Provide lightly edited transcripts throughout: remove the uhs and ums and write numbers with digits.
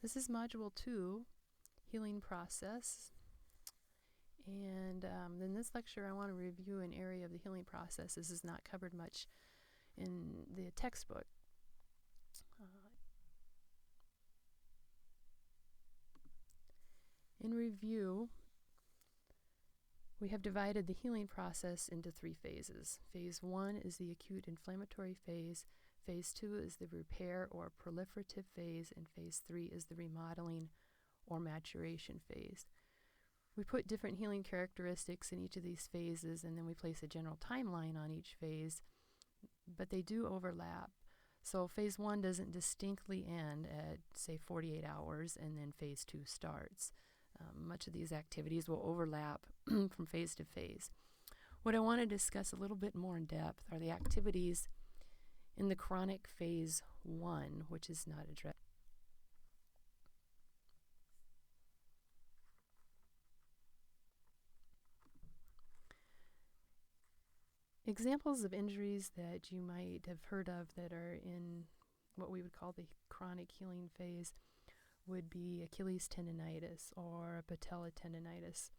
This is Module 2, Healing Process. And in this lecture, I want to review an area of the healing process. This is not covered much in the textbook. In review, we have divided the healing process into 3 phases. Phase 1 is the acute inflammatory phase. Phase 2 is the repair or proliferative phase. And phase 3 is the remodeling or maturation phase. We put different healing characteristics in each of these phases, and then we place a general timeline on each phase, but they do overlap. So phase 1 doesn't distinctly end at, say, 48 hours, and then phase 2 starts. Much of these activities will overlap from phase to phase. What I want to discuss a little bit more in depth are the activities in the chronic phase 1, which is not addressed. Examples of injuries that you might have heard of that are in what we would call the chronic healing phase would be Achilles tendonitis or patella tendonitis,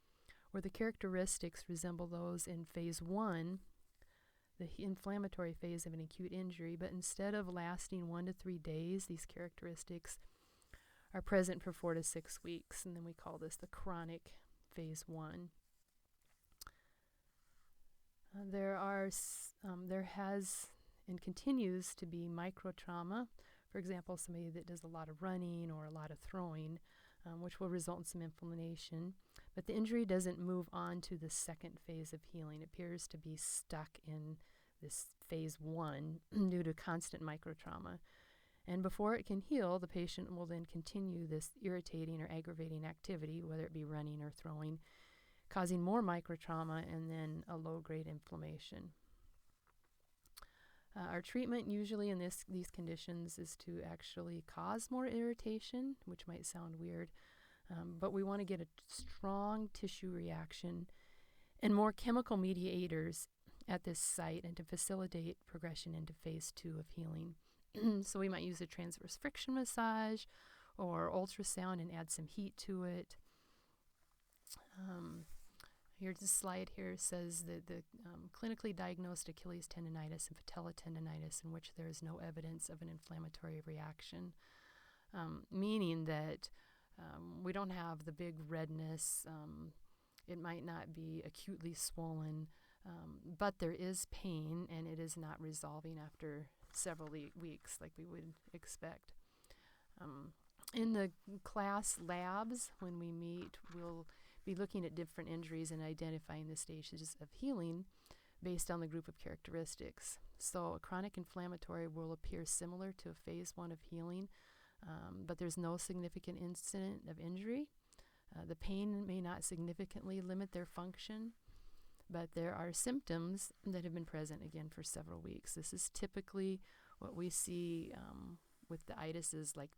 where the characteristics resemble those in phase 1, the inflammatory phase of an acute injury, but instead of lasting 1 to 3 days, these characteristics are present for 4 to 6 weeks, and then we call this the chronic phase 1. There has and continues to be microtrauma. For example, somebody that does a lot of running or a lot of throwing, which will result in some inflammation. But the injury doesn't move on to the second phase of healing. It appears to be stuck in this phase 1 due to constant microtrauma. And before it can heal, the patient will then continue this irritating or aggravating activity, whether it be running or throwing, causing more microtrauma and then a low-grade inflammation. Our treatment usually in these conditions is to actually cause more irritation, which might sound weird, but we want to get a strong tissue reaction and more chemical mediators at this site and to facilitate progression into phase 2 of healing. So we might use a transverse friction massage or ultrasound and add some heat to it. Here's the slide here says that the clinically diagnosed Achilles tendonitis and patella tendonitis in which there is no evidence of an inflammatory reaction, meaning that we don't have the big redness. It might not be acutely swollen, but there is pain and it is not resolving after several weeks like we would expect. In the class labs, when we meet, we'll be looking at different injuries and identifying the stages of healing based on the group of characteristics. So a chronic inflammatory will appear similar to a phase 1 of healing, but there's no significant incident of injury. The pain may not significantly limit their function, but there are symptoms that have been present again for several weeks. This is typically what we see with the itises like